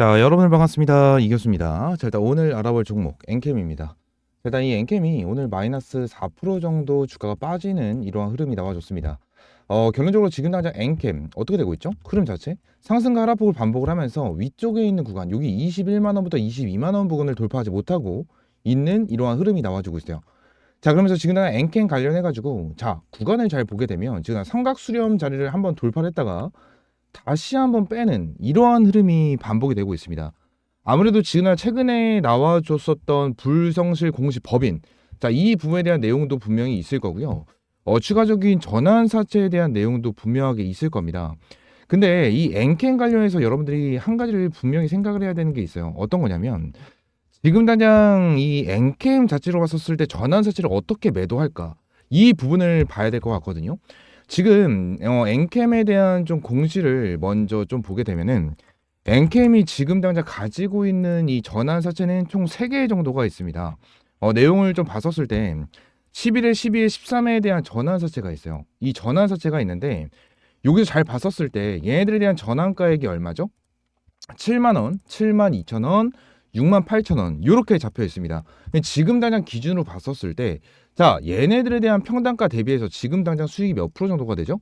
자, 여러분 반갑습니다. 이교수입니다. 자, 일단 오늘 알아볼 종목 엔캠입니다. 일단 이 엔캠이 오늘 마이너스 4% 정도 주가가 빠지는 이러한 흐름이 나와줬습니다. 결론적으로 지금 당장 엔캠 어떻게 되고 있죠? 흐름 자체 상승과 하락폭을 반복을 하면서 위쪽에 있는 구간 여기 21만 원부터 22만 원 부근을 돌파하지 못하고 있는 이러한 흐름이 나와주고 있어요. 자, 그러면서 지금 당장 엔캠 관련해 가지고 자 구간을 잘 보게 되면 지금 삼각 수렴 자리를 한번 돌파를 했다가 다시 한번 빼는 이러한 흐름이 반복이 되고 있습니다. 아무래도 지금 최근에 나와줬었던 불성실 공시 법인, 자, 이 부분에 대한 내용도 분명히 있을 거고요. 추가적인 전환 사채에 대한 내용도 분명하게 있을 겁니다. 근데 이 엔캠 관련해서 여러분들이 한 가지를 분명히 생각을 해야 되는 게 있어요. 어떤 거냐면 지금 당장 이 엔캠 자체로 봤었을 때 전환 사채를 어떻게 매도할까, 이 부분을 봐야 될 것 같거든요. 지금 엔캠에 대한 좀 공시를 먼저 좀 보게 되면은 엔캠이 지금 당장 가지고 있는 이 전환 사채는 총 3개 정도가 있습니다. 내용을 좀 봤었을 때 11회, 12회, 13회에 대한 전환 사채가 있어요. 이 전환 사채가 있는데 여기서 잘 봤었을 때 얘네들에 대한 전환가액이 얼마죠? 7만 원, 7만 2천 원, 6만 8천 원 이렇게 잡혀 있습니다. 지금 당장 기준으로 봤었을 때 자, 얘네들에 대한 평단가 대비해서 지금 당장 수익이 몇 프로 정도가 되죠?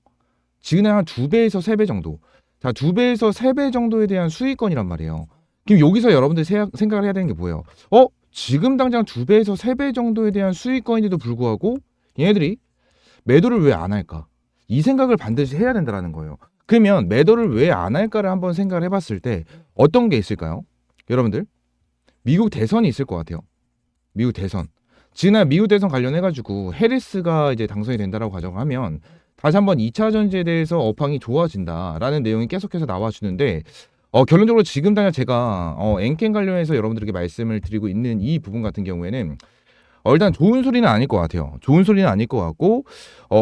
지금 한 2배에서 3배 정도. 자, 2배에서 3배 정도에 대한 수익권이란 말이에요. 그럼 여기서 여러분들이 생각을 해야 되는 게 뭐예요? 지금 당장 2배에서 3배 정도에 대한 수익권인데도 불구하고 얘네들이 매도를 왜 안 할까? 이 생각을 반드시 해야 된다는 거예요. 그러면 매도를 왜 안 할까를 한번 생각을 해봤을 때 어떤 게 있을까요? 여러분들, 미국 대선이 있을 것 같아요. 미국 대선. 지난 미국 대선 관련해가지고 해리스가 이제 당선이 된다라고 가정하면 다시 한번 2차 전지에 대해서 업황이 좋아진다라는 내용이 계속해서 나와주는데 결론적으로 지금 당장 제가 엔캠 관련해서 여러분들에게 말씀을 드리고 있는 이 부분 같은 경우에는 일단 좋은 소리는 아닐 것 같아요. 좋은 소리는 아닐 것 같고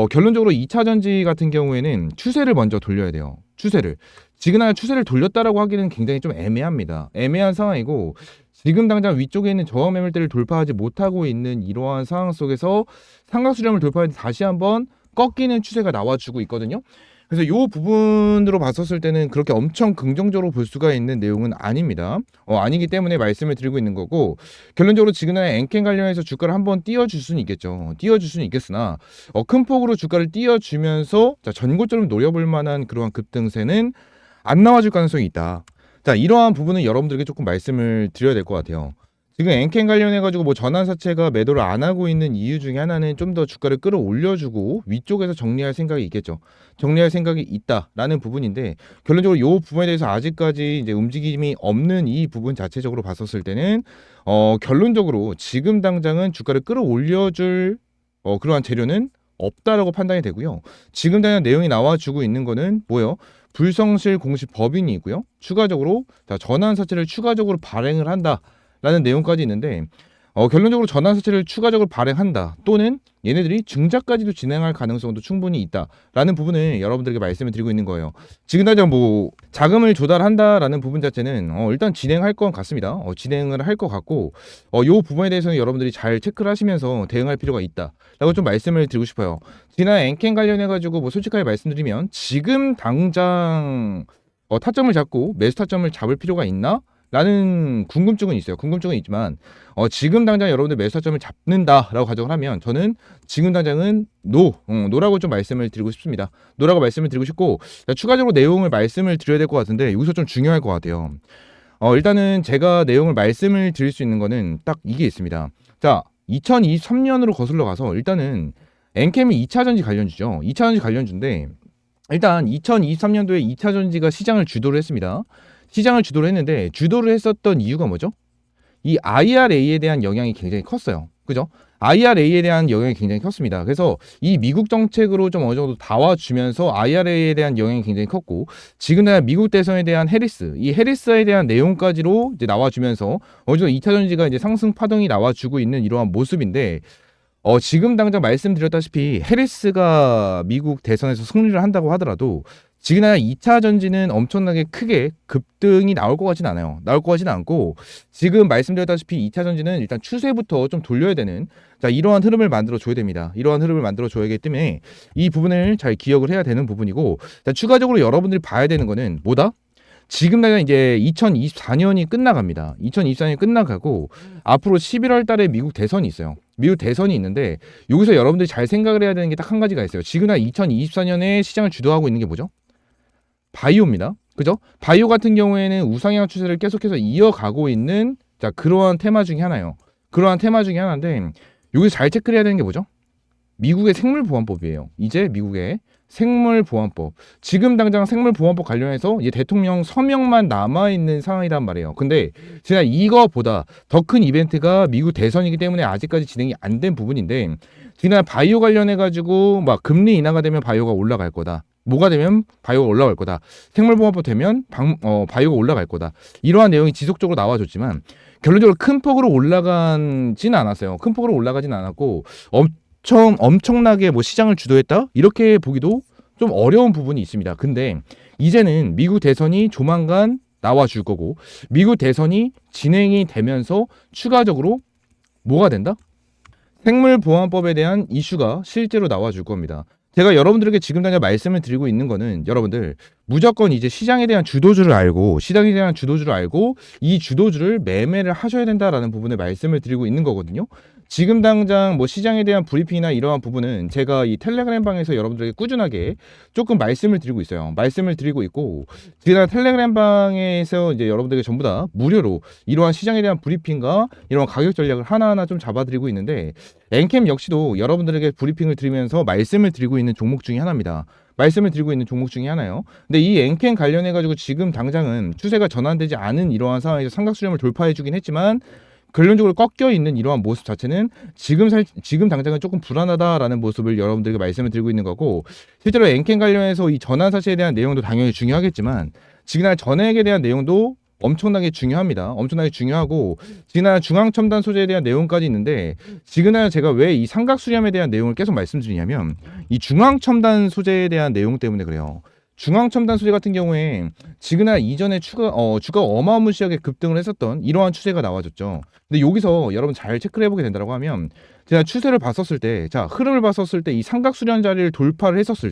결론적으로 2차 전지 같은 경우에는 추세를 먼저 돌려야 돼요. 추세를. 지금 추세를 돌렸다라고 하기는 굉장히 좀 애매합니다. 애매한 상황이고 지금 당장 위쪽에 있는 저항 매물대를 돌파하지 못하고 있는 이러한 상황 속에서 삼각 수렴을 돌파해서 다시 한번 꺾이는 추세가 나와주고 있거든요. 그래서 이 부분으로 봤었을 때는 그렇게 엄청 긍정적으로 볼 수가 있는 내용은 아닙니다. 아니기 때문에 말씀을 드리고 있는 거고 결론적으로 지금의 엔캠 관련해서 주가를 한번 띄워줄 수는 있겠죠. 띄워줄 수는 있겠으나 큰 폭으로 주가를 띄워주면서 자, 전고점을 노려볼 만한 그러한 급등세는 안 나와줄 가능성이 있다. 자, 이러한 부분은 여러분들에게 조금 말씀을 드려야 될 것 같아요. 지금 엔캠 관련해가지고 뭐 전환사채가 매도를 안 하고 있는 이유 중에 하나는 좀 더 주가를 끌어올려주고 위쪽에서 정리할 생각이 있겠죠. 정리할 생각이 있다라는 부분인데 결론적으로 이 부분에 대해서 아직까지 이제 움직임이 없는 이 부분 자체적으로 봤었을 때는 결론적으로 지금 당장은 주가를 끌어올려줄 그러한 재료는 없다라고 판단이 되고요. 지금 당장 내용이 나와주고 있는 거는 뭐예요? 불성실 공시 법인이고요. 추가적으로 자, 전환사채를 추가적으로 발행을 한다. 라는 내용까지 있는데 결론적으로 전환사채를 추가적으로 발행한다 또는 얘네들이 증자까지도 진행할 가능성도 충분히 있다라는 부분을 여러분들에게 말씀을 드리고 있는 거예요. 지금 당장 뭐 자금을 조달한다라는 부분 자체는 일단 진행할 것 같습니다. 진행을 할 것 같고 이 부분에 대해서는 여러분들이 잘 체크를 하시면서 대응할 필요가 있다라고 좀 말씀을 드리고 싶어요. 지난 엔캠 관련해 가지고 뭐 솔직하게 말씀드리면 지금 당장 타점을 잡고 매수 타점을 잡을 필요가 있나? 라는 궁금증은 있어요. 궁금증은 있지만 지금 당장 여러분들 매수타점을 잡는다라고 가정을 하면 저는 지금 당장은 노라고 좀 말씀을 드리고 싶습니다. 노라고 말씀을 드리고 싶고 추가적으로 내용을 말씀을 드려야 될 것 같은데 여기서 좀 중요할 것 같아요. 일단은 제가 내용을 말씀을 드릴 수 있는 거는 딱 이게 있습니다. 자, 2023년으로 거슬러 가서 일단은 엔캠이 2차 전지 관련주죠. 2차 전지 관련주인데 일단 2023년도에 2차 전지가 시장을 주도를 했습니다. 시장을 주도를 했는데 주도를 했었던 이유가 뭐죠? 이 IRA에 대한 영향이 굉장히 컸어요. 그죠? IRA에 대한 영향이 굉장히 컸습니다. 그래서 이 미국 정책으로 좀 어느 정도 다와주면서 IRA에 대한 영향이 굉장히 컸고 지금 미국 대선에 대한 이 해리스에 대한 내용까지로 이제 나와주면서 어느 정도 2차 전지가 이제 상승 파동이 나와주고 있는 이러한 모습인데 지금 당장 말씀드렸다시피 해리스가 미국 대선에서 승리를 한다고 하더라도 지금 2차 전지는 엄청나게 크게 급등이 나올 것 같진 않아요. 나올 것 같진 않고 지금 말씀드렸다시피 2차 전지는 일단 추세부터 좀 돌려야 되는 자, 이러한 흐름을 만들어 줘야 됩니다. 이러한 흐름을 만들어 줘야기 때문에 이 부분을 잘 기억을 해야 되는 부분이고 자, 추가적으로 여러분들이 봐야 되는 거는 뭐다? 지금 당장 이제 2024년이 끝나갑니다. 2024년이 끝나가고 앞으로 11월 달에 미국 대선이 있어요. 미국 대선이 있는데 여기서 여러분들이 잘 생각을 해야 되는 게 딱 한 가지가 있어요. 지금 당 2024년에 시장을 주도하고 있는 게 뭐죠? 바이오입니다. 그죠? 바이오 같은 경우에는 우상향 추세를 계속해서 이어가고 있는 자 그러한 테마 중에 하나예요. 그러한 테마 중에 하나인데 여기서 잘 체크를 해야 되는 게 뭐죠? 미국의 생물보안법이에요. 이제 미국의 생물보안법. 지금 당장 생물보안법 관련해서 이제 대통령 서명만 남아있는 상황이란 말이에요. 근데 제가 이거보다 더 큰 이벤트가 미국 대선이기 때문에 아직까지 진행이 안 된 부분인데 지난 바이오 관련해가지고 막 금리 인하가 되면 바이오가 올라갈 거다. 뭐가 되면 바이오가 올라갈 거다. 생물보안법 되면 바이오가 올라갈 거다. 이러한 내용이 지속적으로 나와줬지만 결론적으로 큰 폭으로 올라가진 않았어요. 큰 폭으로 올라가진 않았고 엄청나게 뭐 시장을 주도했다? 이렇게 보기도 좀 어려운 부분이 있습니다. 근데 이제는 미국 대선이 조만간 나와줄 거고 미국 대선이 진행이 되면서 추가적으로 뭐가 된다? 생물보안법에 대한 이슈가 실제로 나와줄 겁니다. 제가 여러분들에게 지금 당장 말씀을 드리고 있는 거는 여러분들 무조건 이제 시장에 대한 주도주를 알고 이 주도주를 매매를 하셔야 된다라는 부분에 말씀을 드리고 있는 거거든요. 지금 당장 뭐 시장에 대한 브리핑이나 이러한 부분은 제가 이 텔레그램 방에서 여러분들에게 꾸준하게 조금 말씀을 드리고 있어요. 말씀을 드리고 있고 지난 텔레그램 방에서 이제 여러분들에게 전부 다 무료로 이러한 시장에 대한 브리핑과 이러한 가격 전략을 하나하나 좀 잡아드리고 있는데 엔캠 역시도 여러분들에게 브리핑을 드리면서 말씀을 드리고 있는 종목 중에 하나입니다. 말씀을 드리고 있는 종목 중에 하나요. 근데 이 엔캠 관련해가지고 지금 당장은 추세가 전환되지 않은 이러한 상황에서 삼각수렴을 돌파해주긴 했지만 결론적으로 꺾여 있는 이러한 모습 자체는 지금 당장은 조금 불안하다라는 모습을 여러분들에게 말씀을 드리고 있는 거고 실제로 엔캠 관련해서 이 전환 사실에 대한 내용도 당연히 중요하겠지만 지난 전액에 대한 내용도 엄청나게 중요합니다. 엄청나게 중요하고 지난 중앙첨단 소재에 대한 내용까지 있는데 지금 제가 왜 이 삼각수렴에 대한 내용을 계속 말씀드리냐면 이 중앙첨단 소재에 대한 내용 때문에 그래요. 중앙첨단 소재 같은 경우에 지그날 이전에 주가 어마무시하게 급등을 했었던 이러한 추세가 나와줬죠. 근데 여기서 여러분 잘 체크를 해보게 된다고 하면 제가 추세를 봤었을 때, 자 흐름을 봤었을 때 이 삼각수렴 자리를 돌파를 했었을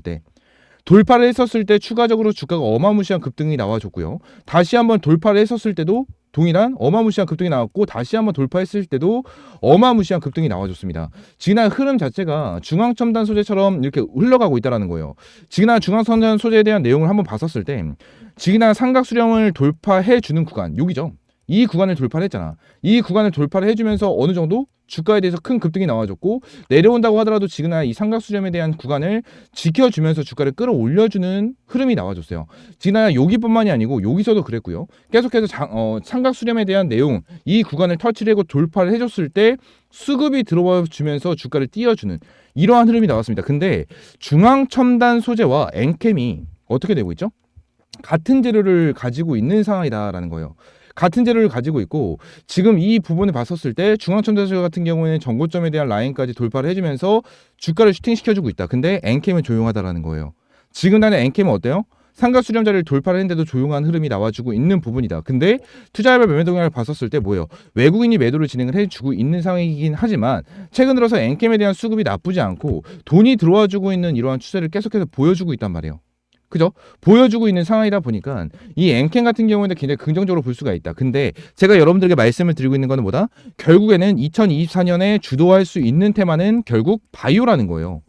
때 추가적으로 주가가 어마무시한 급등이 나와줬고요. 다시 한번 돌파를 했었을 때도 동일한 어마무시한 급등이 나왔고 다시 한번 돌파했을 때도 어마무시한 급등이 나와줬습니다. 지난 흐름 자체가 중앙첨단 소재처럼 이렇게 흘러가고 있다는 거예요. 지난 중앙첨단 소재에 대한 내용을 한번 봤었을 때 지난 삼각수렴을 돌파해주는 구간 여기죠. 이 구간을 돌파를 했잖아. 이 구간을 돌파를 해주면서 어느 정도 주가에 대해서 큰 급등이 나와줬고 내려온다고 하더라도 지금은 이 삼각수렴에 대한 구간을 지켜주면서 주가를 끌어올려주는 흐름이 나와줬어요. 지난 여기뿐만이 아니고 여기서도 그랬고요. 계속해서 삼각수렴에 대한 내용 이 구간을 터치를 하고 돌파를 해줬을 때 수급이 들어와 주면서 주가를 띄워주는 이러한 흐름이 나왔습니다. 근데 중앙첨단 소재와 엔캠이 어떻게 되고 있죠? 같은 재료를 가지고 있는 상황이다라는 거예요. 같은 재료를 가지고 있고 지금 이 부분을 봤었을 때 중앙첨단소재 같은 경우에는 전고점에 대한 라인까지 돌파를 해주면서 주가를 슈팅시켜주고 있다. 근데 엔캠은 조용하다라는 거예요. 지금 단의 엔캠은 어때요? 삼각수렴 자리를 돌파를 했는데도 조용한 흐름이 나와주고 있는 부분이다. 근데 투자자별 매매 동향을 봤었을 때 뭐예요? 외국인이 매도를 진행을 해주고 있는 상황이긴 하지만 최근 들어서 엔캠에 대한 수급이 나쁘지 않고 돈이 들어와주고 있는 이러한 추세를 계속해서 보여주고 있단 말이에요. 그죠? 보여주고 있는 상황이다 보니까 이 엔캠 같은 경우에는 굉장히 긍정적으로 볼 수가 있다. 근데 제가 여러분들에게 말씀을 드리고 있는 거는 뭐다? 결국에는 2024년에 주도할 수 있는 테마는 결국 바이오라는 거예요.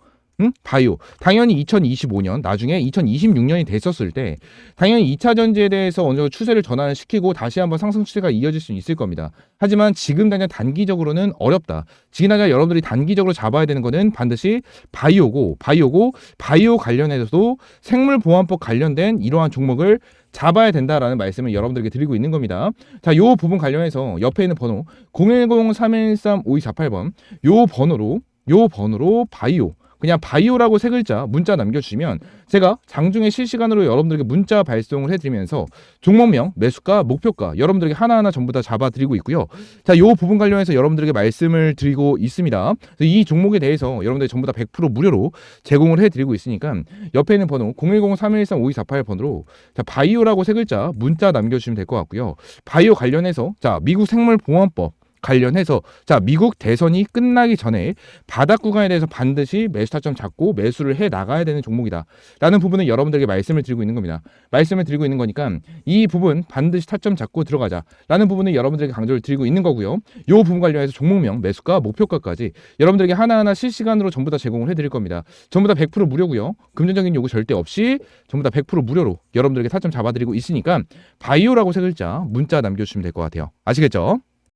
바이오. 당연히 2025년 나중에 2026년이 됐었을 때 당연히 2차 전지에 대해서 어느 정도 추세를 전환을 시키고 다시 한번 상승 추세가 이어질 수 있을 겁니다. 하지만 지금 당장 단기적으로는 어렵다. 지금 당장 여러분들이 단기적으로 잡아야 되는 거는 반드시 바이오 관련해서도 생물보안법 관련된 이러한 종목을 잡아야 된다라는 말씀을 여러분들에게 드리고 있는 겁니다. 자, 요 부분 관련해서 옆에 있는 번호 010-313-5248번 요 번호로 바이오 그냥 바이오라고 세 글자 문자 남겨주시면 제가 장중에 실시간으로 여러분들에게 문자 발송을 해드리면서 종목명, 매수가, 목표가 여러분들에게 하나하나 전부 다 잡아드리고 있고요. 자, 이 부분 관련해서 여러분들에게 말씀을 드리고 있습니다. 이 종목에 대해서 여러분들이 전부 다 100% 무료로 제공을 해드리고 있으니까 옆에 있는 번호 010-3113-5248번으로 자, 바이오라고 세 글자 문자 남겨주시면 될 것 같고요. 바이오 관련해서 자, 미국 생물보안법 관련해서 자, 미국 대선이 끝나기 전에 바닥 구간에 대해서 반드시 매수 타점 잡고 매수를 해 나가야 되는 종목이다 라는 부분을 여러분들에게 말씀을 드리고 있는 겁니다. 말씀을 드리고 있는 거니까 이 부분 반드시 타점 잡고 들어가자 라는 부분을 여러분들에게 강조를 드리고 있는 거고요. 이 부분 관련해서 종목명, 매수가, 목표가까지 여러분들에게 하나하나 실시간으로 전부 다 제공을 해드릴 겁니다. 전부 다 100% 무료고요. 금전적인 요구 절대 없이 전부 다 100% 무료로 여러분들에게 타점 잡아드리고 있으니까 바이오라고 세 글자 문자 남겨주시면 될 것 같아요. 아시겠죠?